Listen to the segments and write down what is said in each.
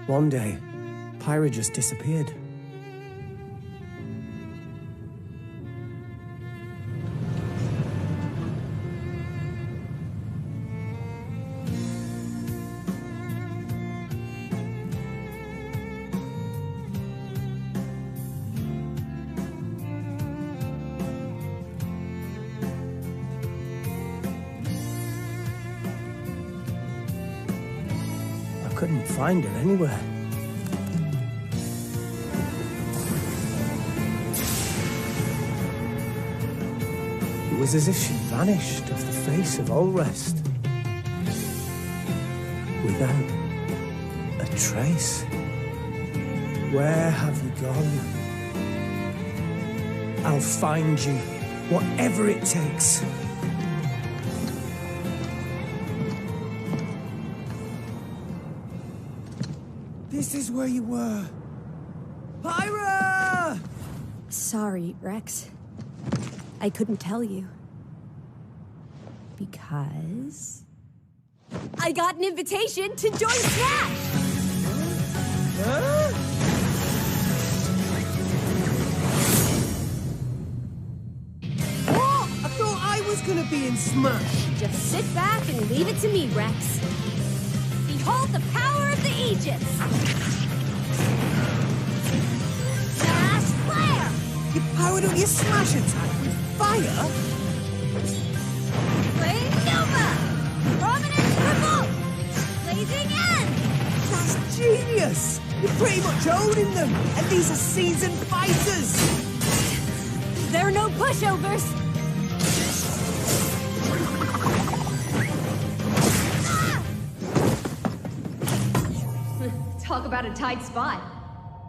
One day, Pyra just disappeared. I couldn't find her anywhere. It was as if she vanished off the face of Ulrest. Without a trace. Where have you gone? I'll find you, whatever it takes. This is where you were. Pyra! Sorry, Rex. I couldn't tell you. Because... I got an invitation to join Smash! Huh? What? I thought I was gonna be in Smash. Just sit back and leave it to me, Rex. Behold the power of the Aegis! Smash Flare! You powered up your Smash attack with fire? Flame Nova! Prominence Revolt! Blazing End! That's genius! You're pretty much owning them, and these are seasoned fighters! There are no pushovers! Talk about a tight spot.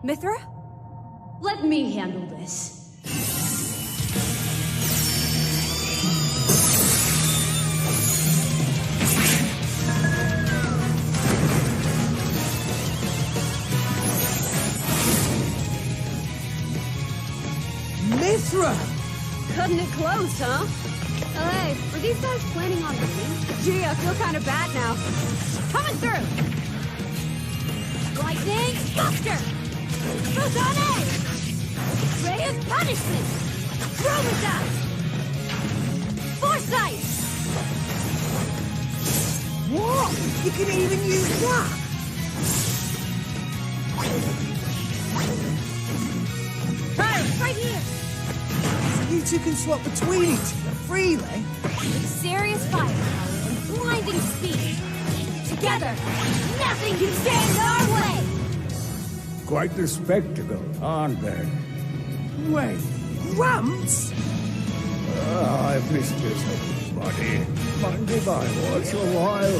Mithra? Let me handle this. Mithra! Cutting it close, huh? Oh, hey, were these guys planning on winning? Gee, I feel kind of bad now. Coming through! Lightning Buster! Rosane! Ray of Punishment! Chromatus! Foresight! What? You can even use that? Hey, right here! So you two can swap between each other freely? With serious firepower and blinding speed. Together, nothing can stand in our way! Quite the spectacle, aren't they? Wait, Gramps? I've missed you so much, buddy. Mind if I watch a while?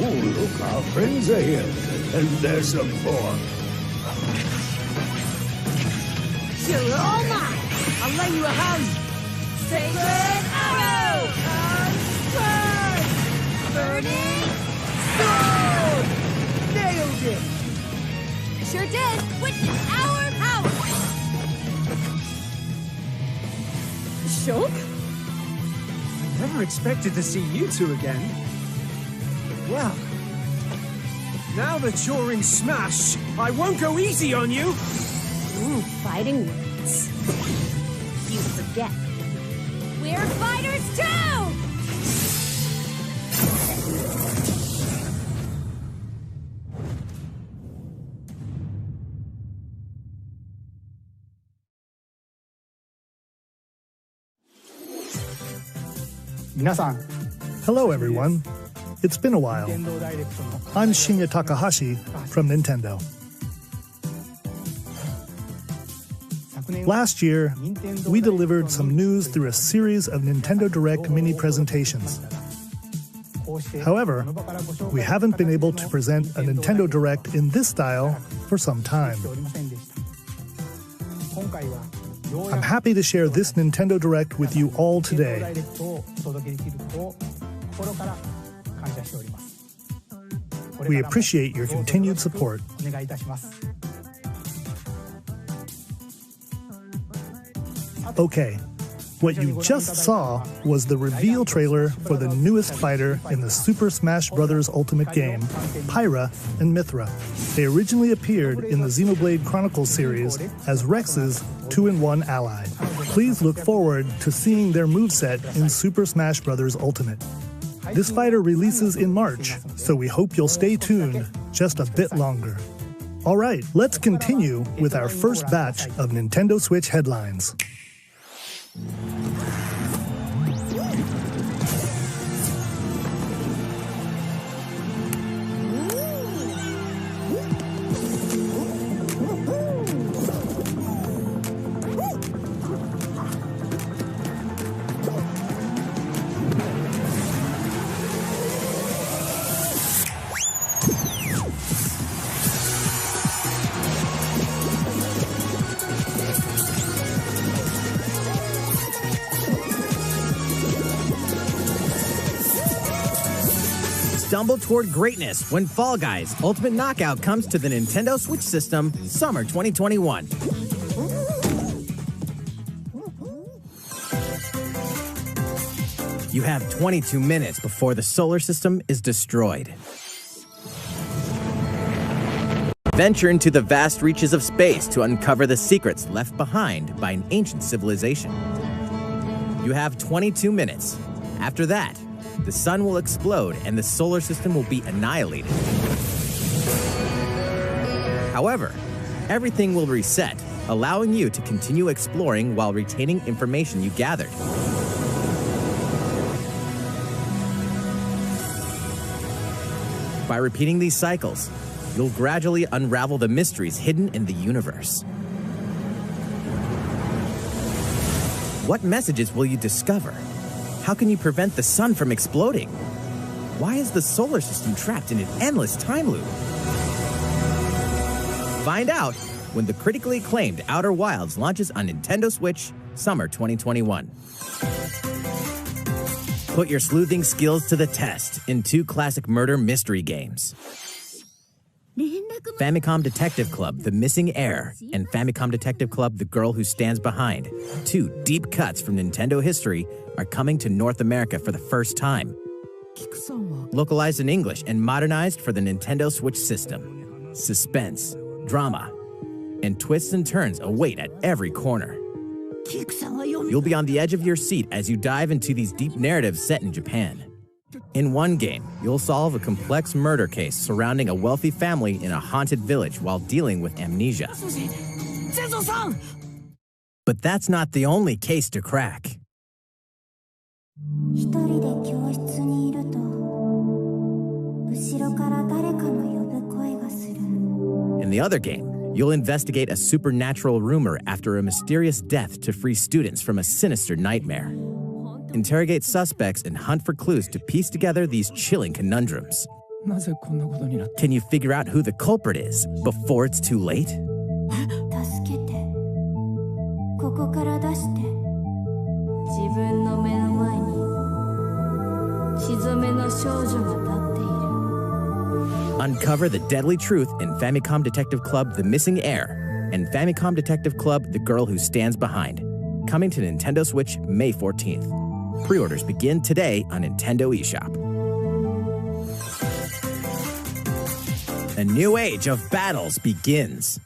Oh, look, our friends are here. And there's some more. You're all mine! I'll lay you a hand! Sacred Arrow! Burning Sword! Nailed it! Sure did! Witness our power! Shulk? Never expected to see you two again. Well, now that you're in Smash, I won't go easy on you! Ooh, fighting words. You forget. We're fighters too! Hello, everyone. It's been a while. I'm Shinya Takahashi from Nintendo. Last year, we delivered some news through a series of Nintendo Direct mini presentations. However, we haven't been able to present a Nintendo Direct in this style for some time. I'm happy to share this Nintendo Direct with you all today. We appreciate your continued support. Okay, What you just saw was the reveal trailer for the newest fighter in the Super Smash Bros. Ultimate game, Pyra and Mythra. They originally appeared in the Xenoblade Chronicles series as Rex's 2-in-1 ally. Please look forward to seeing their moveset in Super Smash Bros. Ultimate. This fighter releases in March, so we hope you'll stay tuned just a bit longer. All right, let's continue with our first batch of Nintendo Switch headlines. Stumble toward greatness when Fall Guys Ultimate Knockout comes to the Nintendo Switch system summer 2021. You have 22 minutes before the solar system is destroyed. Venture into the vast reaches of space to uncover the secrets left behind by an ancient civilization. You have 22 minutes. After that, the sun will explode and the solar system will be annihilated. However, everything will reset, allowing you to continue exploring while retaining information you gathered. By repeating these cycles, you'll gradually unravel the mysteries hidden in the universe. What messages will you discover? How can you prevent the sun from exploding? Why is the solar system trapped in an endless time loop? Find out when the critically acclaimed Outer Wilds launches on Nintendo Switch summer 2021. Put your sleuthing skills to the test in 2 classic murder mystery games. Famicom Detective Club, The Missing Heir, and Famicom Detective Club, The Girl Who Stands Behind, 2 deep cuts from Nintendo history, are coming to North America for the first time. Localized in English and modernized for the Nintendo Switch system. Suspense, drama, and twists and turns await at every corner. You'll be on the edge of your seat as you dive into these deep narratives set in Japan. In one game, you'll solve a complex murder case surrounding a wealthy family in a haunted village while dealing with amnesia. But that's not the only case to crack. In the other game, you'll investigate a supernatural rumor after a mysterious death to free students from a sinister nightmare. Interrogate suspects and hunt for clues to piece together these chilling conundrums. Can you figure out who the culprit is before it's too late? Uncover the deadly truth in Famicom Detective Club The Missing Heir and Famicom Detective Club The Girl Who Stands Behind. Coming to Nintendo Switch May 14th. Pre-orders begin today on Nintendo eShop. A new age of battles begins.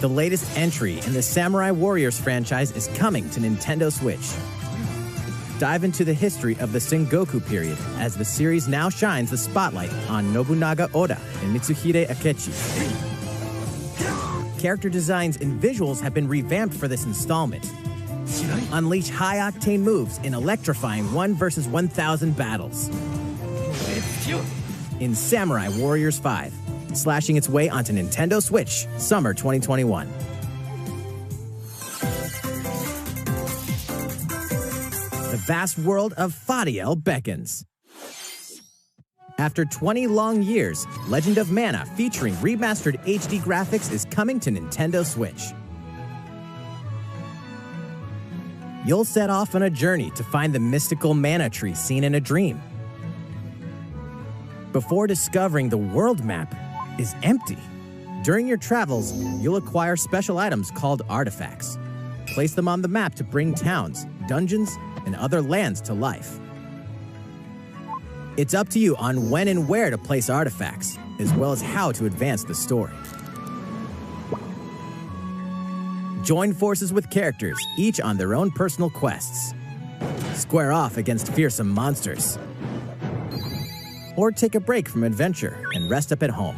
The latest entry in the Samurai Warriors franchise is coming to Nintendo Switch. Dive into the history of the Sengoku period as the series now shines the spotlight on Nobunaga Oda and Mitsuhide Akechi. Character designs and visuals have been revamped for this installment. Unleash high-octane moves in electrifying 1 versus 1,000 battles. In Samurai Warriors 5, slashing its way onto Nintendo Switch, summer 2021. The vast world of Fadiel beckons. After 20 long years, Legend of Mana featuring remastered HD graphics is coming to Nintendo Switch. You'll set off on a journey to find the mystical mana tree seen in a dream. Before discovering the world map is empty. During your travels, you'll acquire special items called artifacts. Place them on the map to bring towns, dungeons, and other lands to life. It's up to you on when and where to place artifacts, as well as how to advance the story. Join forces with characters, each on their own personal quests. Square off against fearsome monsters. Or take a break from adventure and rest up at home.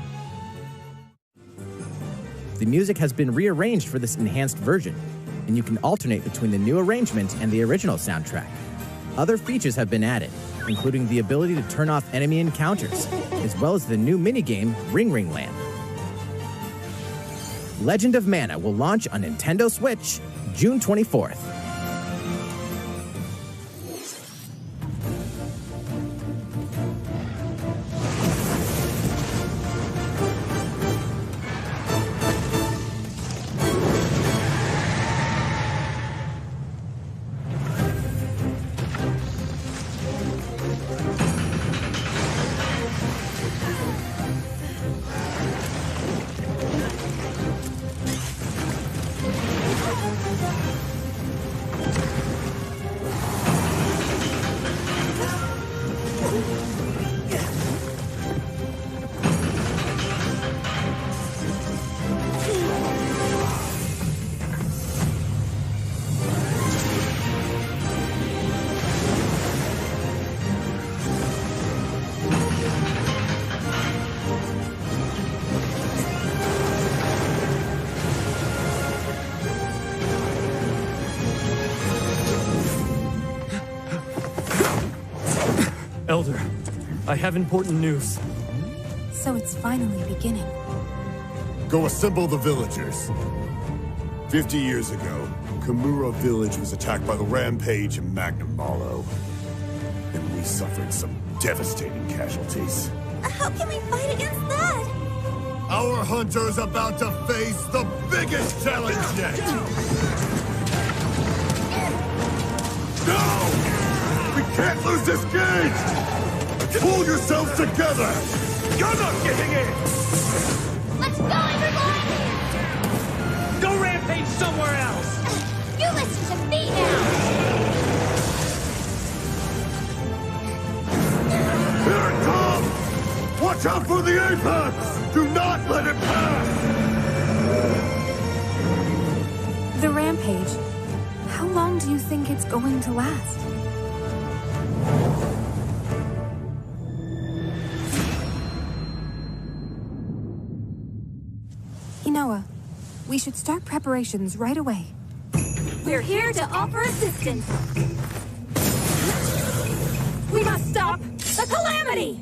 The music has been rearranged for this enhanced version, and you can alternate between the new arrangement and the original soundtrack. Other features have been added, including the ability to turn off enemy encounters, as well as the new minigame Ring Ring Land. Legend of Mana will launch on Nintendo Switch June 24th. Elder, I have important news. So it's finally beginning. Go assemble the villagers. 50 years ago, Kamura Village was attacked by the Rampage and Magnum Malo. And we suffered some devastating casualties. How can we fight against that? Our hunter's about to face the biggest challenge yet! No! We can't lose this gauge! Pull yourselves together! You're not getting in! Let's go, everyone! Go rampage somewhere else! You listen to me now! Here it comes! Watch out for the apex! Do not let it pass! The rampage. How long do you think it's going to last? Inoa, we should start preparations right away. We're here to offer assistance. We must stop the calamity!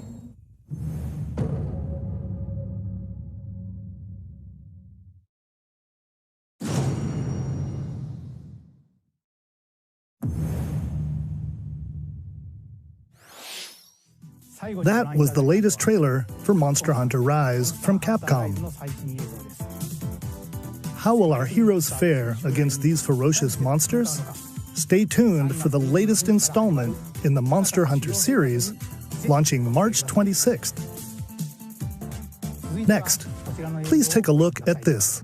That was the latest trailer for Monster Hunter Rise from Capcom. How will our heroes fare against these ferocious monsters? Stay tuned for the latest installment in the Monster Hunter series, launching March 26th. Next, please take a look at this.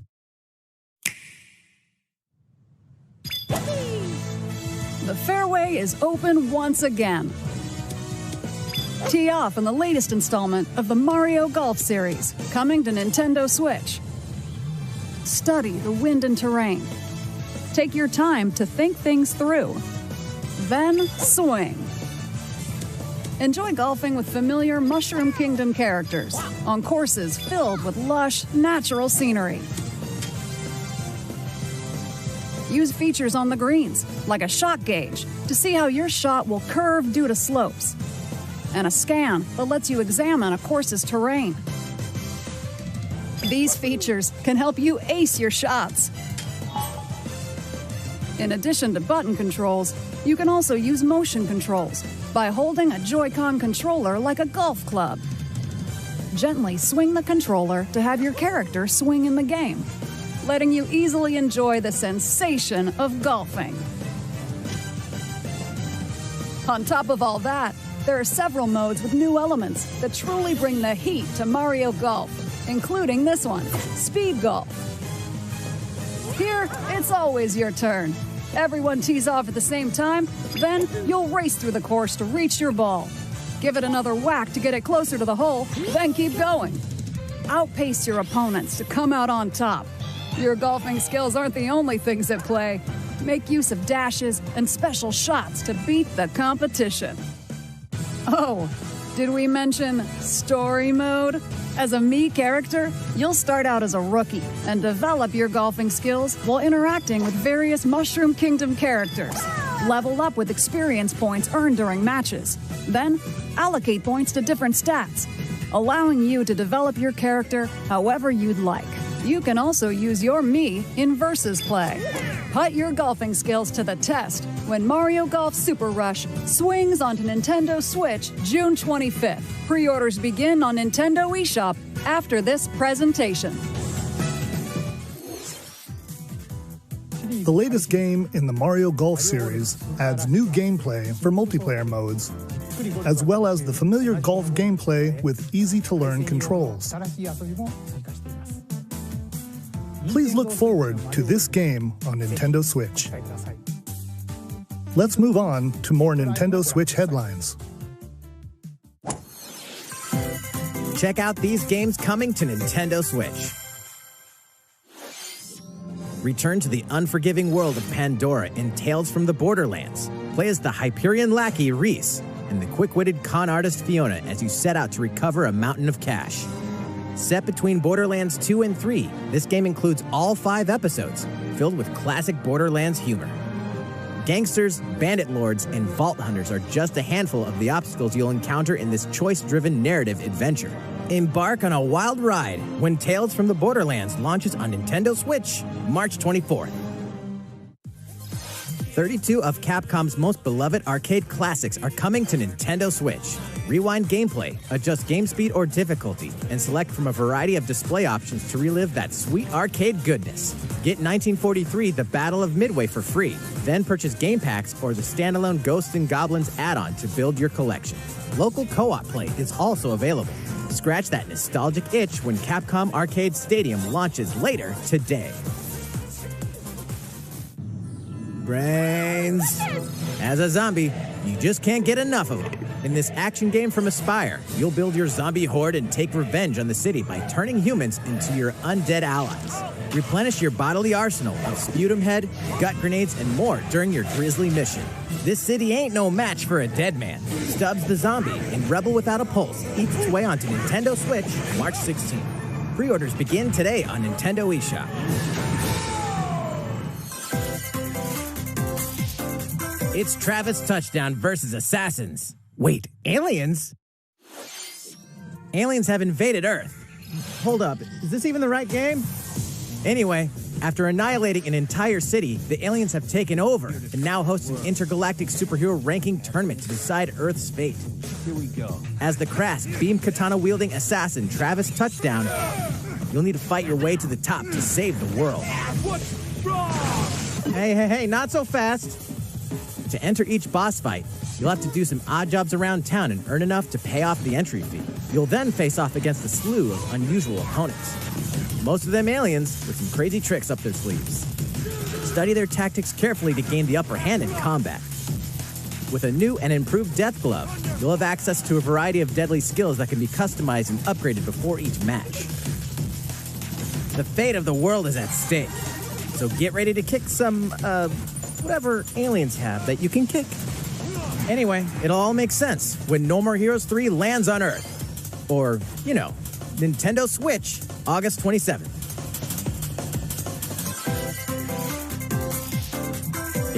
The fairway is open once again. Tee off in the latest installment of the Mario Golf series, coming to Nintendo Switch. Study the wind and terrain. Take your time to think things through. Then swing. Enjoy golfing with familiar Mushroom Kingdom characters on courses filled with lush, natural scenery. Use features on the greens, like a shot gauge, to see how your shot will curve due to slopes, and a scan that lets you examine a course's terrain. These features can help you ace your shots. In addition to button controls, you can also use motion controls by holding a Joy-Con controller like a golf club. Gently swing the controller to have your character swing in the game, letting you easily enjoy the sensation of golfing. On top of all that, there are several modes with new elements that truly bring the heat to Mario Golf, including this one, Speed Golf. Here, it's always your turn. Everyone tees off at the same time, then you'll race through the course to reach your ball. Give it another whack to get it closer to the hole, then keep going. Outpace your opponents to come out on top. Your golfing skills aren't the only things at play. Make use of dashes and special shots to beat the competition. Oh, did we mention Story Mode? As a Mii character, you'll start out as a rookie and develop your golfing skills while interacting with various Mushroom Kingdom characters. Level up with experience points earned during matches. Then, allocate points to different stats, allowing you to develop your character however you'd like. You can also use your Mii in Versus Play. Put your golfing skills to the test when Mario Golf Super Rush swings onto Nintendo Switch June 25th. Pre-orders begin on Nintendo eShop after this presentation. The latest game in the Mario Golf series adds new gameplay for multiplayer modes, as well as the familiar golf gameplay with easy-to-learn controls. Please look forward to this game on Nintendo Switch. Let's move on to more Nintendo Switch headlines. Check out these games coming to Nintendo Switch. Return to the unforgiving world of Pandora in Tales from the Borderlands. Play as the Hyperion lackey Reese and the quick-witted con artist Fiona as you set out to recover a mountain of cash. Set between Borderlands 2 and 3, this game includes all 5 episodes, filled with classic Borderlands humor. Gangsters, bandit lords, and vault hunters are just a handful of the obstacles you'll encounter in this choice-driven narrative adventure. Embark on a wild ride when Tales from the Borderlands launches on Nintendo Switch, March 24th. 32 of Capcom's most beloved arcade classics are coming to Nintendo Switch. Rewind gameplay, adjust game speed or difficulty, and select from a variety of display options to relive that sweet arcade goodness. Get 1943 The Battle of Midway for free, then purchase game packs or the standalone Ghosts and Goblins add-on to build your collection. Local co-op play is also available. Scratch that nostalgic itch when Capcom Arcade Stadium launches later today. Brains. As a zombie, you just can't get enough of them. In this action game from Aspyr, you'll build your zombie horde and take revenge on the city by turning humans into your undead allies. Replenish your bodily arsenal of sputum head, gut grenades, and more during your grisly mission. This city ain't no match for a dead man. Stubbs the Zombie in Rebel Without a Pulse eats its way onto Nintendo Switch March 16th. Pre-orders begin today on Nintendo eShop. It's Travis Touchdown versus Assassins. Wait, aliens? Aliens have invaded Earth. Hold up, is this even the right game? Anyway, after annihilating an entire city, the aliens have taken over and now host an intergalactic superhero ranking tournament to decide Earth's fate. Here we go. As the crass, beam katana-wielding assassin Travis Touchdown, you'll need to fight your way to the top to save the world. Hey, not so fast. To enter each boss fight, you'll have to do some odd jobs around town and earn enough to pay off the entry fee. You'll then face off against a slew of unusual opponents. Most of them aliens with some crazy tricks up their sleeves. Study their tactics carefully to gain the upper hand in combat. With a new and improved Death Glove, you'll have access to a variety of deadly skills that can be customized and upgraded before each match. The fate of the world is at stake, so get ready to kick some, whatever aliens have that you can kick. Anyway, it'll all make sense when No More Heroes 3 lands on Earth. Or, you know, Nintendo Switch, August 27th.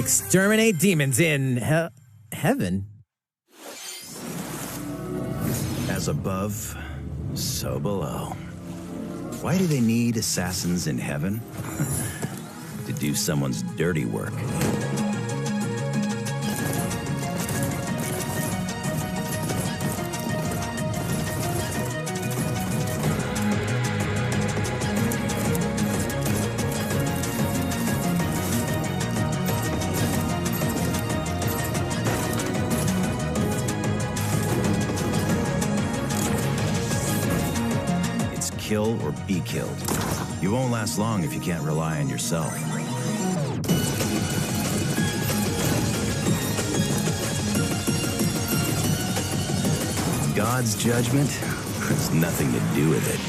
Exterminate demons in heaven. As above, so below. Why do they need assassins in heaven? To do someone's dirty work. Kill or be killed. You won't last long if you can't rely on yourself. God's judgment has nothing to do with it.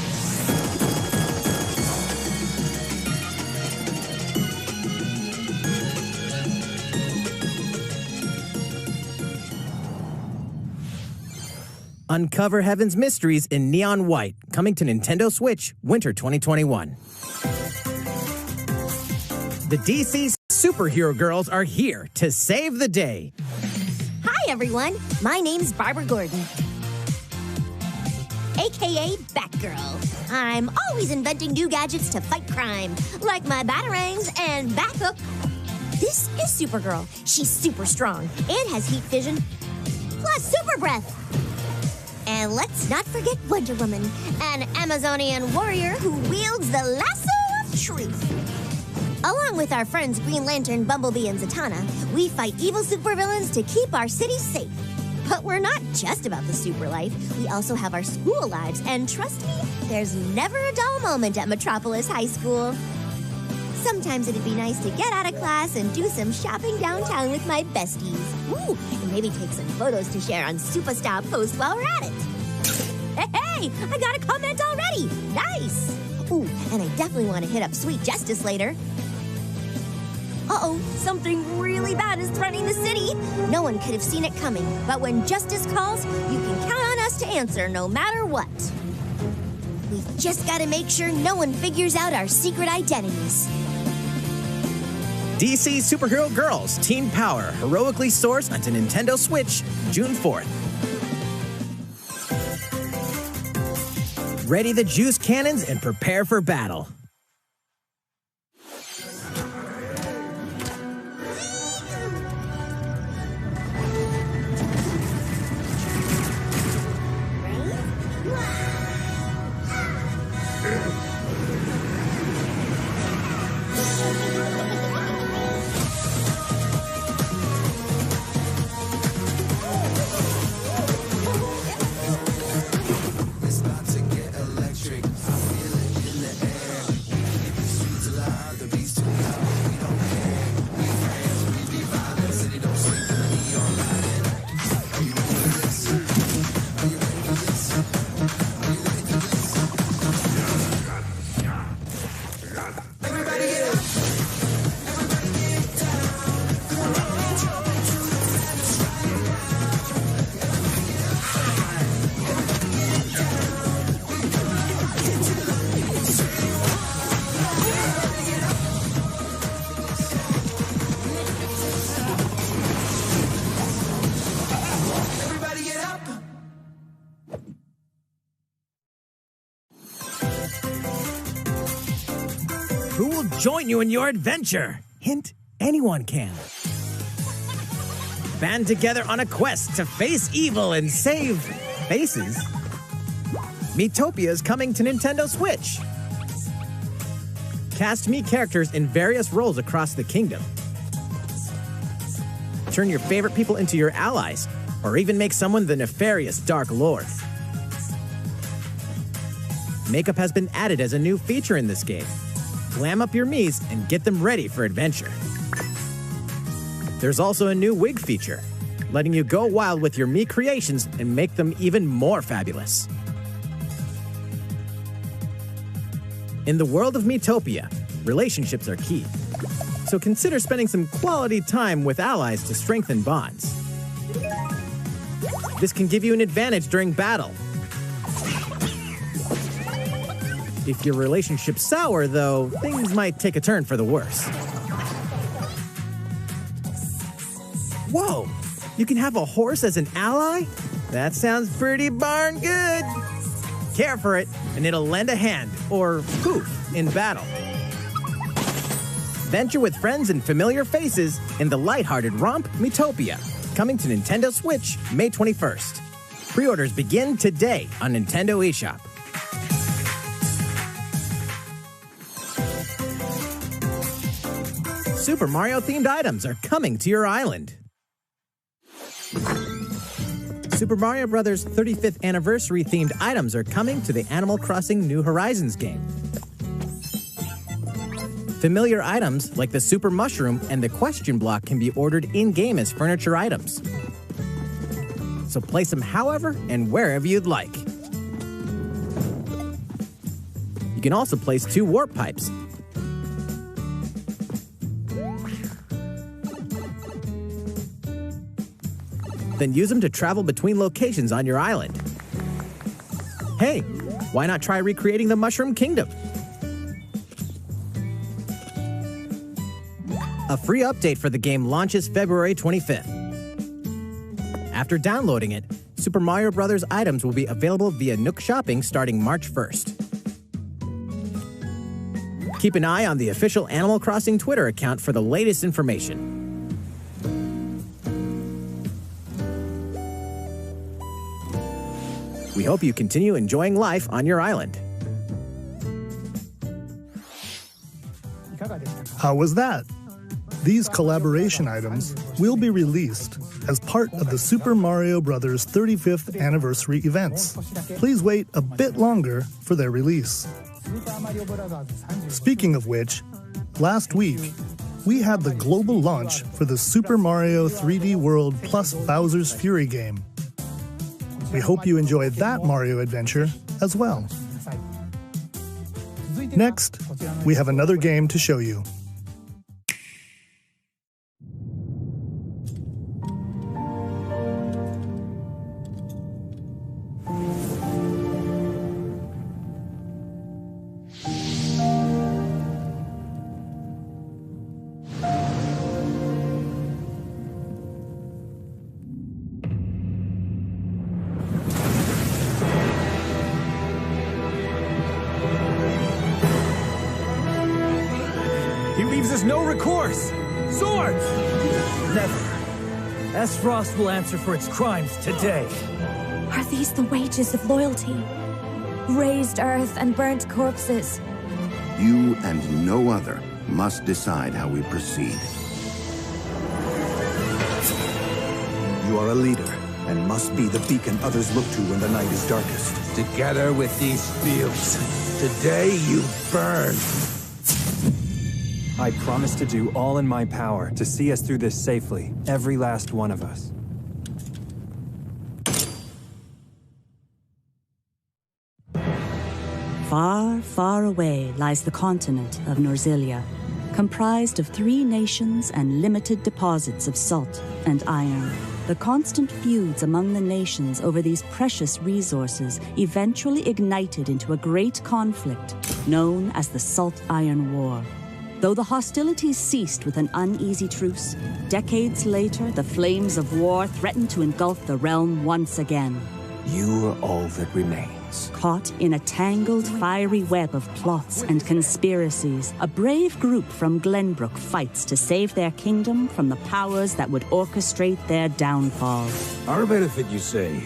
Uncover Heaven's mysteries in neon white, coming to Nintendo Switch, winter 2021. The DC superhero girls are here to save the day. Hi, everyone. My name's Barbara Gordon, a.k.a. Batgirl. I'm always inventing new gadgets to fight crime, like my Batarangs and Bathook. This is Supergirl. She's super strong and has heat vision, plus super breath. And let's not forget Wonder Woman, an Amazonian warrior who wields the lasso of truth. Along with our friends Green Lantern, Bumblebee, and Zatanna, we fight evil supervillains to keep our city safe. But we're not just about the super life. We also have our school lives, and trust me, there's never a dull moment at Metropolis High School. Sometimes it'd be nice to get out of class and do some shopping downtown with my besties. Ooh, and maybe take some photos to share on Superstar Post while we're at it. Hey, I got a comment already. Nice. Ooh, and I definitely want to hit up Sweet Justice later. Uh-oh, something really bad is threatening the city. No one could have seen it coming, but when Justice calls, you can count on us to answer no matter what. We've just got to make sure no one figures out our secret identities. DC Superhero Girls Teen Power heroically soars onto Nintendo Switch June 4th. Ready the juice cannons and prepare for battle. Who will join you in your adventure? Hint, anyone can. Band together on a quest to face evil and save faces. Miitopia is coming to Nintendo Switch. Cast Mii characters in various roles across the kingdom. Turn your favorite people into your allies, or even make someone the nefarious Dark Lord. Makeup has been added as a new feature in this game. Glam up your Miis and get them ready for adventure. There's also a new wig feature, letting you go wild with your Mii creations and make them even more fabulous. In the world of Miitopia, relationships are key. So consider spending some quality time with allies to strengthen bonds. This can give you an advantage during battle. If your relationship's sour, though, things might take a turn for the worse. Whoa! You can have a horse as an ally? That sounds pretty darn good. Care for it, and it'll lend a hand, or poof, in battle. Venture with friends and familiar faces in the lighthearted romp Miitopia, coming to Nintendo Switch May 21st. Pre-orders begin today on Nintendo eShop. Super Mario-themed items are coming to your island. Super Mario Bros. 35th Anniversary-themed items are coming to the Animal Crossing New Horizons game. Familiar items like the Super Mushroom and the Question Block can be ordered in-game as furniture items. So place them however and wherever you'd like. You can also place 2 warp pipes. Then use them to travel between locations on your island. Hey, why not try recreating the Mushroom Kingdom? A free update for the game launches February 25th. After downloading it, Super Mario Bros. Items will be available via Nook Shopping starting March 1st. Keep an eye on the official Animal Crossing Twitter account for the latest information. We hope you continue enjoying life on your island. How was that? These collaboration items will be released as part of the Super Mario Bros. 35th Anniversary events. Please wait a bit longer for their release. Speaking of which, last week, we had the global launch for the Super Mario 3D World plus Bowser's Fury game. We hope you enjoyed that Mario adventure as well. Next, we have another game to show you. He leaves us no recourse! Swords! Never. Asphost will answer for its crimes today. Are these the wages of loyalty? Raised earth and burnt corpses. You and no other must decide how we proceed. You are a leader, and must be the beacon others look to when the night is darkest. Together with these fields, today you burn. I promise to do all in my power to see us through this safely, every last one of us. Far, far away lies the continent of Norzilia, comprised of 3 nations and limited deposits of salt and iron. The constant feuds among the nations over these precious resources eventually ignited into a great conflict known as the Salt Iron War. Though the hostilities ceased with an uneasy truce, decades later the flames of war threatened to engulf the realm once again. You are all that remains. Caught in a tangled, fiery web of plots and conspiracies, a brave group from Glenbrook fights to save their kingdom from the powers that would orchestrate their downfall. Our benefit, you say?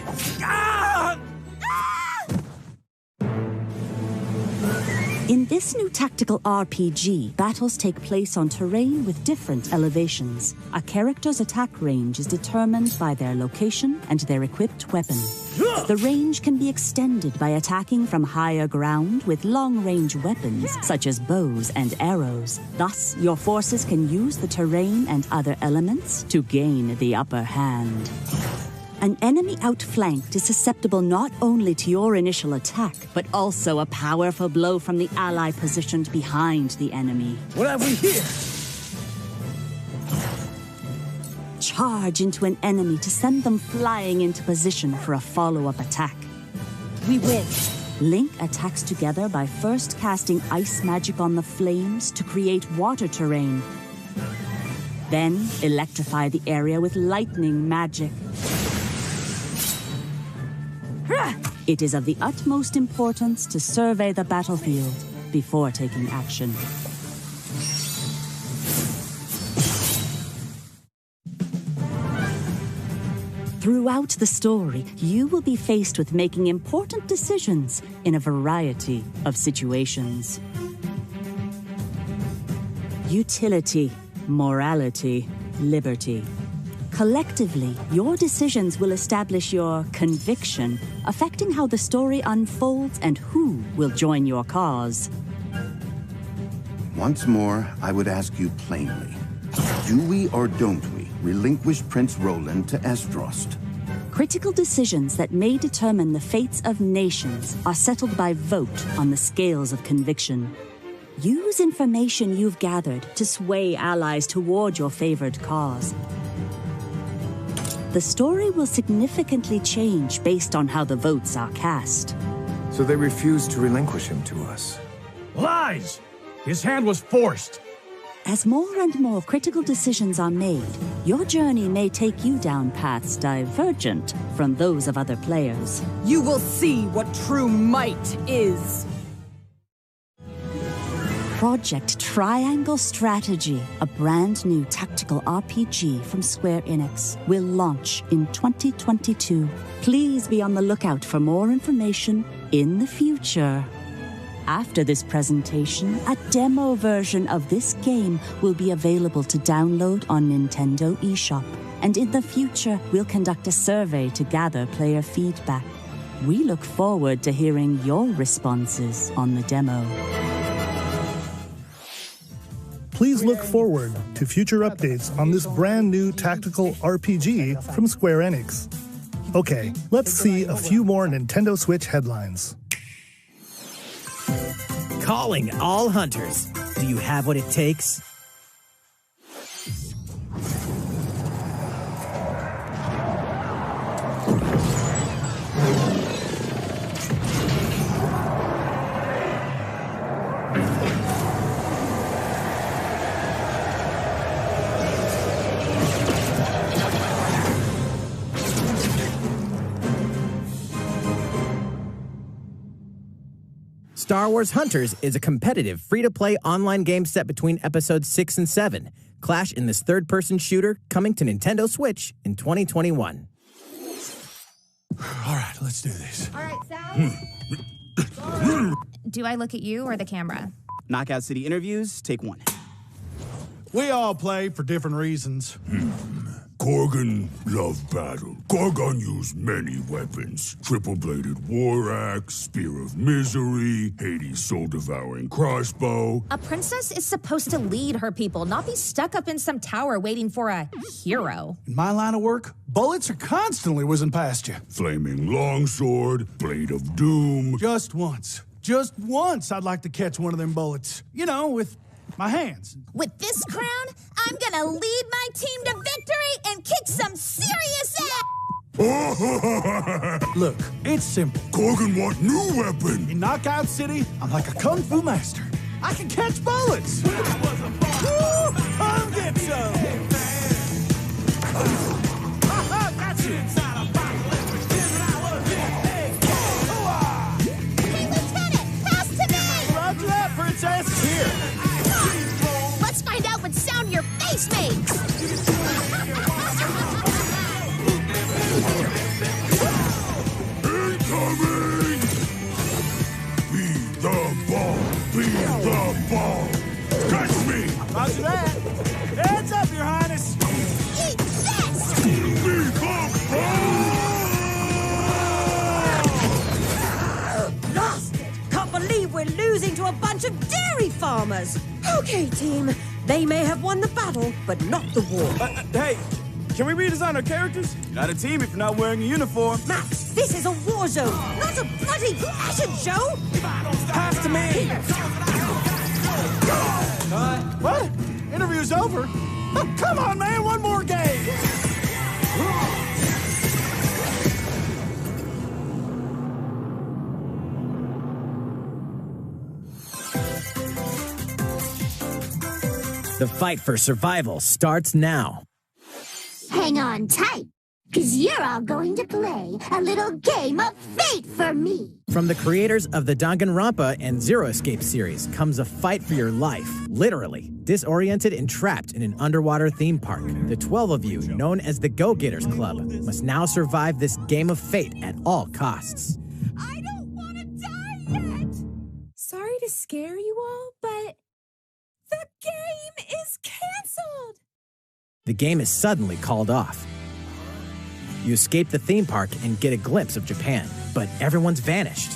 In this new tactical RPG, battles take place on terrain with different elevations. A character's attack range is determined by their location and their equipped weapon. The range can be extended by attacking from higher ground with long-range weapons, such as bows and arrows. Thus, your forces can use the terrain and other elements to gain the upper hand. An enemy outflanked is susceptible not only to your initial attack, but also a powerful blow from the ally positioned behind the enemy. What have we here? Charge into an enemy to send them flying into position for a follow-up attack. We win. Link attacks together by first casting ice magic on the flames to create water terrain. Then electrify the area with lightning magic. It is of the utmost importance to survey the battlefield before taking action. Throughout the story, you will be faced with making important decisions in a variety of situations. Utility, morality, liberty. Collectively, your decisions will establish your conviction, affecting how the story unfolds and who will join your cause. Once more, I would ask you plainly. Do we or don't we relinquish Prince Roland to Esdrost? Critical decisions that may determine the fates of nations are settled by vote on the scales of conviction. Use information you've gathered to sway allies toward your favored cause. The story will significantly change based on how the votes are cast. So they refused to relinquish him to us. Lies! His hand was forced. As more and more critical decisions are made, your journey may take you down paths divergent from those of other players. You will see what true might is. Project Triangle Strategy, a brand new tactical RPG from Square Enix, will launch in 2022. Please be on the lookout for more information in the future. After this presentation, a demo version of this game will be available to download on Nintendo eShop. And in the future, we'll conduct a survey to gather player feedback. We look forward to hearing your responses on the demo. Please look forward to future updates on this brand new tactical RPG from Square Enix. Okay, let's see a few more Nintendo Switch headlines. Calling all hunters. Do you have what it takes? Star Wars Hunters is a competitive, free-to-play online game set between episodes 6 and 7. Clash in this third-person shooter coming to Nintendo Switch in 2021. All right, let's do this. All right, Sal. Do I look at you or the camera? Knockout City interviews, take 1. We all play for different reasons. Korgan loved battle. Korgan used many weapons. Triple-bladed war axe, spear of misery, Hades' soul-devouring crossbow. A princess is supposed to lead her people, not be stuck up in some tower waiting for a hero. In my line of work, bullets are constantly whizzing past you. Flaming longsword, blade of doom. Just once I'd like to catch one of them bullets. You know, with my hands. With this crown, I'm gonna lead my team to victory and kick some serious ass! Look, it's simple. Korgan want new weapon. In Knockout City, I'm like a kung fu master. I can catch bullets. Woo! Come get some. Got you. Hey, Lieutenant, pass to me! Roger that, Princess. Here. Let's find out what sound your face makes! Incoming! Be the ball! Be the ball! Catch me! Roger that! Heads up, Your Highness! Eat this! Be the ball! Lost it! Can't believe we're losing to a bunch of dairy farmers! Okay, team. They may have won the battle, but not the war. Hey, can we redesign our characters? You're not a team if you're not wearing a uniform. Max, this is a war zone, not a bloody fashion show! Pass to me! What? Interview's over? Oh, come on, man, one more game! The fight for survival starts now. Hang on tight, because you're all going to play a little game of fate for me. From the creators of the Danganronpa and Zero Escape series comes a fight for your life, literally. Disoriented and trapped in an underwater theme park, the 12 of you, known as the Go-Getters Club, must now survive this game of fate at all costs. I don't want to die yet! Sorry to scare you all, but the game is canceled! The game is suddenly called off. You escape the theme park and get a glimpse of Japan, but everyone's vanished.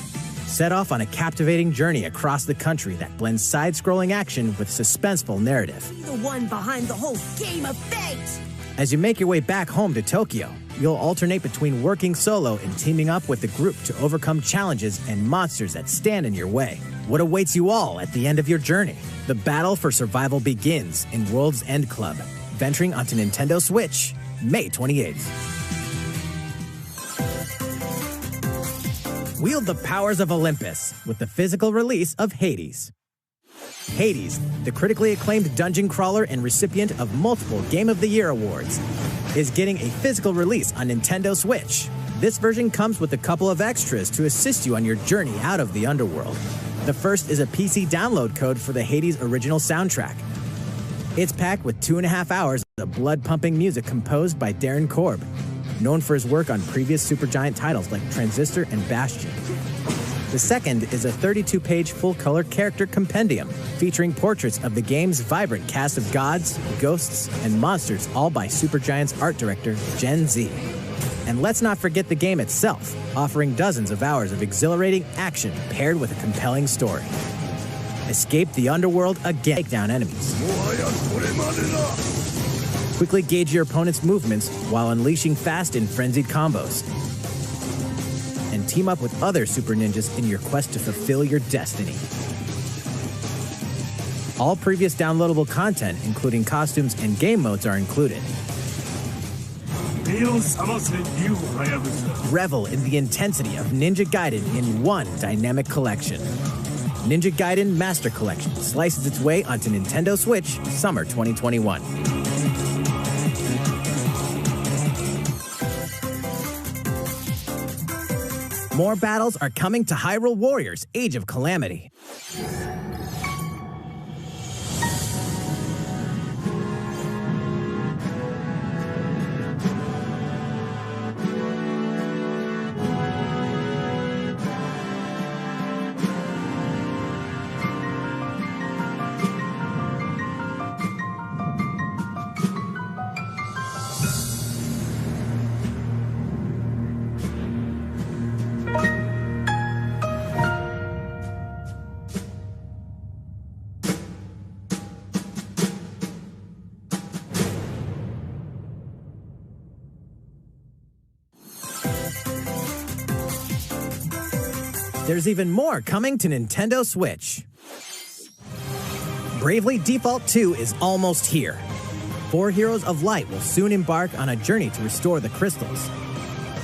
Set off on a captivating journey across the country that blends side-scrolling action with suspenseful narrative. The one behind the whole game of fate! As you make your way back home to Tokyo, you'll alternate between working solo and teaming up with the group to overcome challenges and monsters that stand in your way. What awaits you all at the end of your journey? The battle for survival begins in World's End Club, venturing onto Nintendo Switch, May 28th. Wield the powers of Olympus with the physical release of Hades. Hades, the critically acclaimed dungeon crawler and recipient of multiple Game of the Year awards, is getting a physical release on Nintendo Switch. This version comes with a couple of extras to assist you on your journey out of the underworld. The first is a PC download code for the Hades original soundtrack. It's packed with 2.5 hours of blood-pumping music composed by Darren Korb, known for his work on previous Supergiant titles like Transistor and Bastion. The second is a 32-page full-color character compendium featuring portraits of the game's vibrant cast of gods, ghosts, and monsters, all by Supergiant's art director, Gen Z. And let's not forget the game itself, offering dozens of hours of exhilarating action paired with a compelling story. Escape the underworld again, take down enemies. Quickly gauge your opponent's movements while unleashing fast and frenzied combos. And team up with other super ninjas in your quest to fulfill your destiny. All previous downloadable content, including costumes and game modes, are included. Revel in the intensity of Ninja Gaiden in one dynamic collection. Ninja Gaiden Master Collection slices its way onto Nintendo Switch, summer 2021. More battles are coming to Hyrule Warriors: Age of Calamity. There's even more coming to Nintendo Switch. Bravely Default 2 is almost here. 4 Heroes of Light will soon embark on a journey to restore the crystals.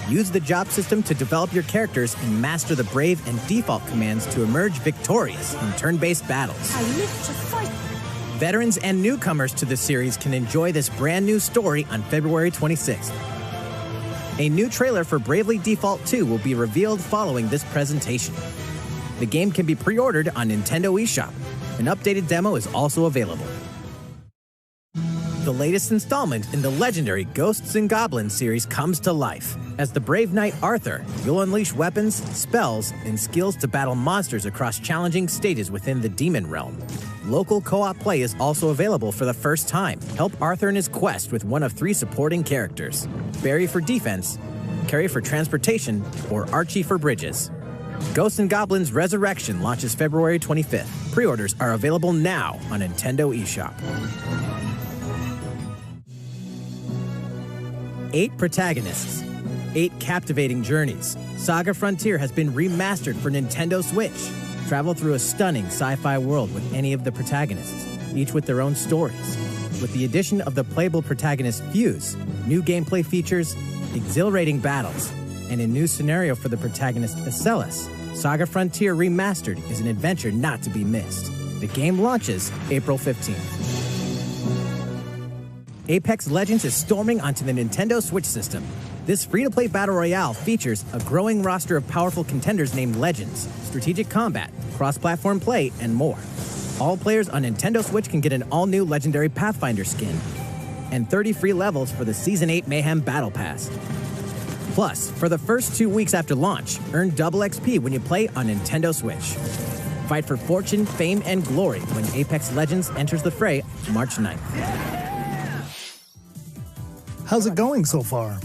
Use the job system to develop your characters and master the Brave and Default commands to emerge victorious in turn-based battles. I live to fight. Veterans and newcomers to the series can enjoy this brand new story on February 26th. A new trailer for Bravely Default 2 will be revealed following this presentation. The game can be pre-ordered on Nintendo eShop. An updated demo is also available. The latest installment in the legendary Ghosts and Goblins series comes to life. As the brave knight Arthur, you'll unleash weapons, spells, and skills to battle monsters across challenging stages within the Demon Realm. Local co-op play is also available for the first time. Help Arthur in his quest with one of 3 supporting characters: Barry for defense, Carrie for transportation, or Archie for bridges. Ghosts and Goblins Resurrection launches February 25th. Pre-orders are available now on Nintendo eShop. 8 protagonists, 8 captivating journeys. Saga Frontier has been remastered for Nintendo Switch. Travel through a stunning sci-fi world with any of the protagonists, each with their own stories. With the addition of the playable protagonist Fuse, new gameplay features, exhilarating battles, and a new scenario for the protagonist Acellus, Saga Frontier Remastered is an adventure not to be missed. The game launches April 15th. Apex Legends is storming onto the Nintendo Switch system. This free-to-play battle royale features a growing roster of powerful contenders named Legends, strategic combat, cross-platform play, and more. All players on Nintendo Switch can get an all-new legendary Pathfinder skin and 30 free levels for the Season 8 Mayhem Battle Pass. Plus, for the first 2 weeks after launch, earn double XP when you play on Nintendo Switch. Fight for fortune, fame, and glory when Apex Legends enters the fray March 9th. How's it going so far?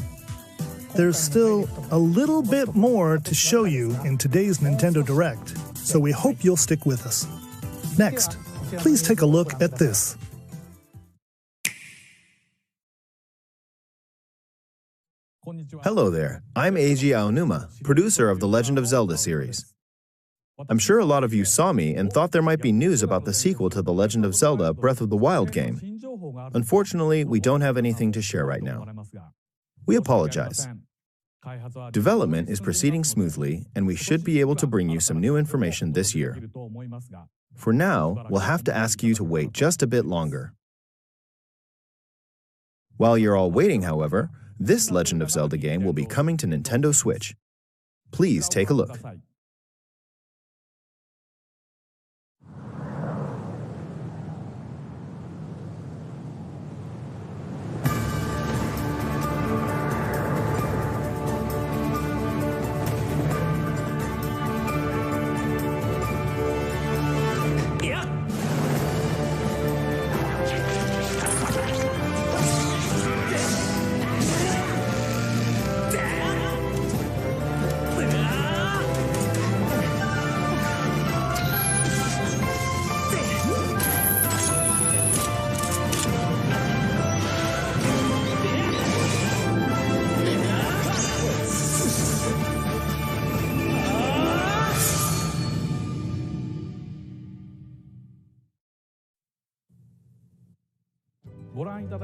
There's still a little bit more to show you in today's Nintendo Direct, so we hope you'll stick with us. Next, please take a look at this. Hello there, I'm Eiji Aonuma, producer of the Legend of Zelda series. I'm sure a lot of you saw me and thought there might be news about the sequel to The Legend of Zelda Breath of the Wild game. Unfortunately, we don't have anything to share right now. We apologize. Development is proceeding smoothly, and we should be able to bring you some new information this year. For now, we'll have to ask you to wait just a bit longer. While you're all waiting, however, this Legend of Zelda game will be coming to Nintendo Switch. Please take a look.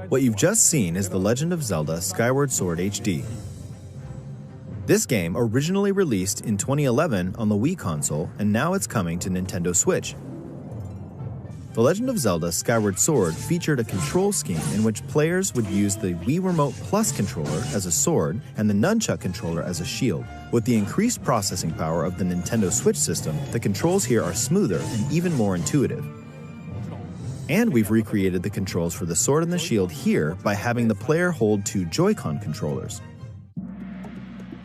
What you've just seen is The Legend of Zelda Skyward Sword HD. This game originally released in 2011 on the Wii console, and now it's coming to Nintendo Switch. The Legend of Zelda Skyward Sword featured a control scheme in which players would use the Wii Remote Plus controller as a sword and the Nunchuck controller as a shield. With the increased processing power of the Nintendo Switch system, the controls here are smoother and even more intuitive. And we've recreated the controls for the sword and the shield here by having the player hold two Joy-Con controllers.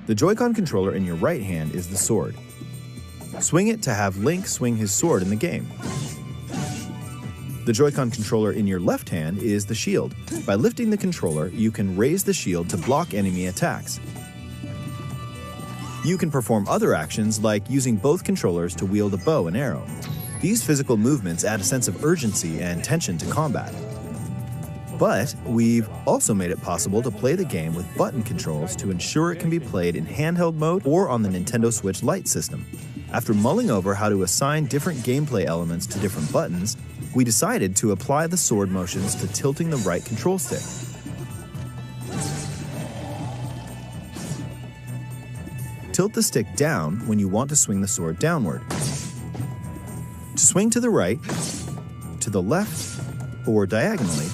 The Joy-Con controller in your right hand is the sword. Swing it to have Link swing his sword in the game. The Joy-Con controller in your left hand is the shield. By lifting the controller, you can raise the shield to block enemy attacks. You can perform other actions like using both controllers to wield a bow and arrow. These physical movements add a sense of urgency and tension to combat. But we've also made it possible to play the game with button controls to ensure it can be played in handheld mode or on the Nintendo Switch Lite system. After mulling over how to assign different gameplay elements to different buttons, we decided to apply the sword motions to tilting the right control stick. Tilt the stick down when you want to swing the sword downward. To swing to the right, to the left, or diagonally,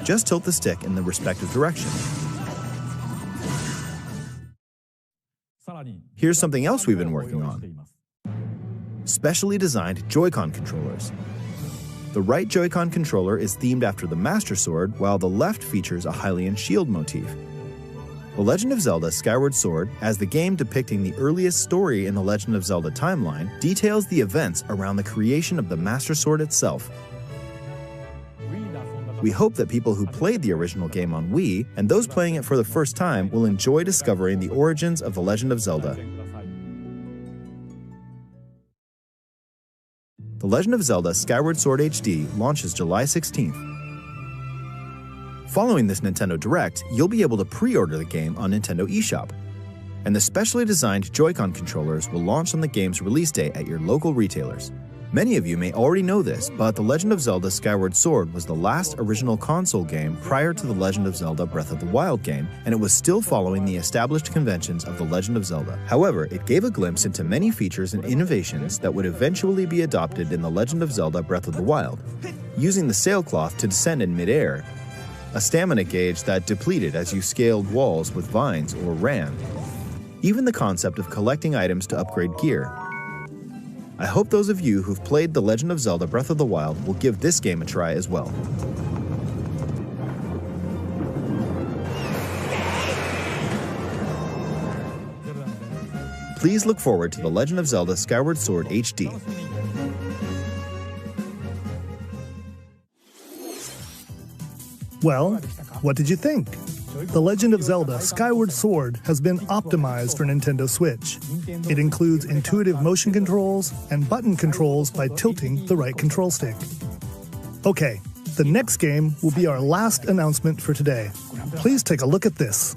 just tilt the stick in the respective direction. Here's something else we've been working on. Specially designed Joy-Con controllers. The right Joy-Con controller is themed after the Master Sword, while the left features a Hylian shield motif. The Legend of Zelda Skyward Sword, as the game depicting the earliest story in the Legend of Zelda timeline, details the events around the creation of the Master Sword itself. We hope that people who played the original game on Wii, and those playing it for the first time, will enjoy discovering the origins of The Legend of Zelda. The Legend of Zelda Skyward Sword HD launches July 16th. Following this Nintendo Direct, you'll be able to pre-order the game on Nintendo eShop, and the specially designed Joy-Con controllers will launch on the game's release date at your local retailers. Many of you may already know this, but The Legend of Zelda Skyward Sword was the last original console game prior to The Legend of Zelda Breath of the Wild game, and it was still following the established conventions of The Legend of Zelda. However, it gave a glimpse into many features and innovations that would eventually be adopted in The Legend of Zelda Breath of the Wild. Using the sailcloth to descend in midair, a stamina gauge that depleted as you scaled walls with vines or ran. Even the concept of collecting items to upgrade gear. I hope those of you who've played The Legend of Zelda Breath of the Wild will give this game a try as well. Please look forward to The Legend of Zelda Skyward Sword HD. Well, what did you think? The Legend of Zelda Skyward Sword has been optimized for Nintendo Switch. It includes intuitive motion controls and button controls by tilting the right control stick. Okay, the next game will be our last announcement for today. Please take a look at this.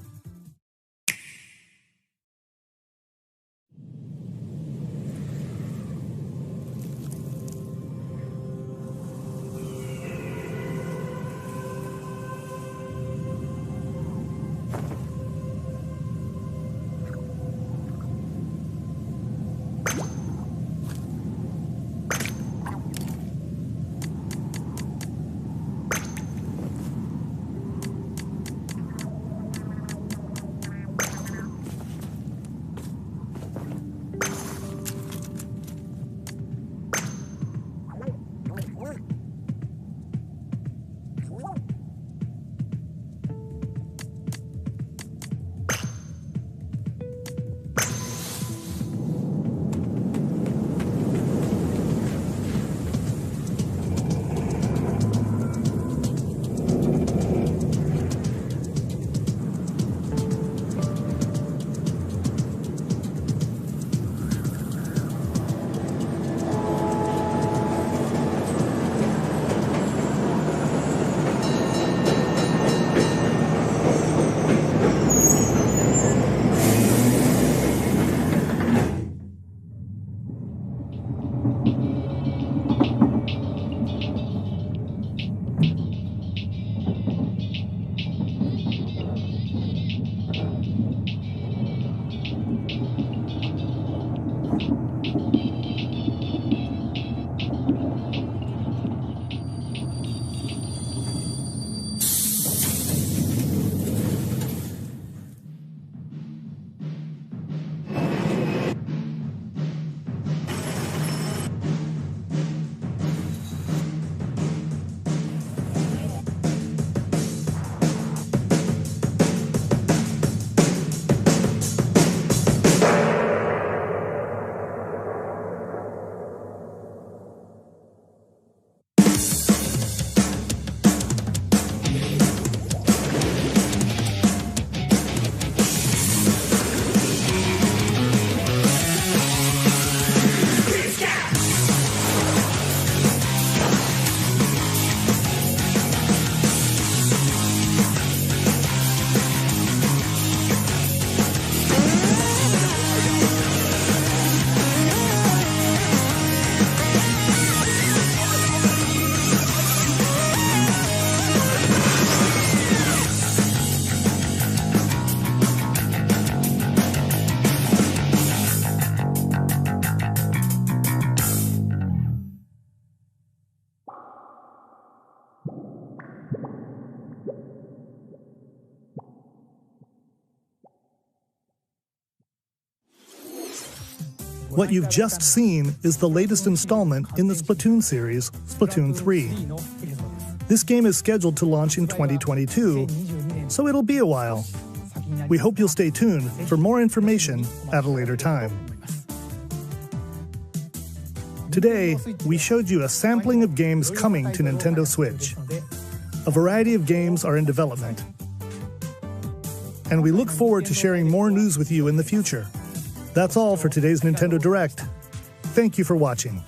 What you've just seen is the latest installment in the Splatoon series, Splatoon 3. This game is scheduled to launch in 2022, so it'll be a while. We hope you'll stay tuned for more information at a later time. Today, we showed you a sampling of games coming to Nintendo Switch. A variety of games are in development. And we look forward to sharing more news with you in the future. That's all for today's Nintendo Direct. Thank you for watching.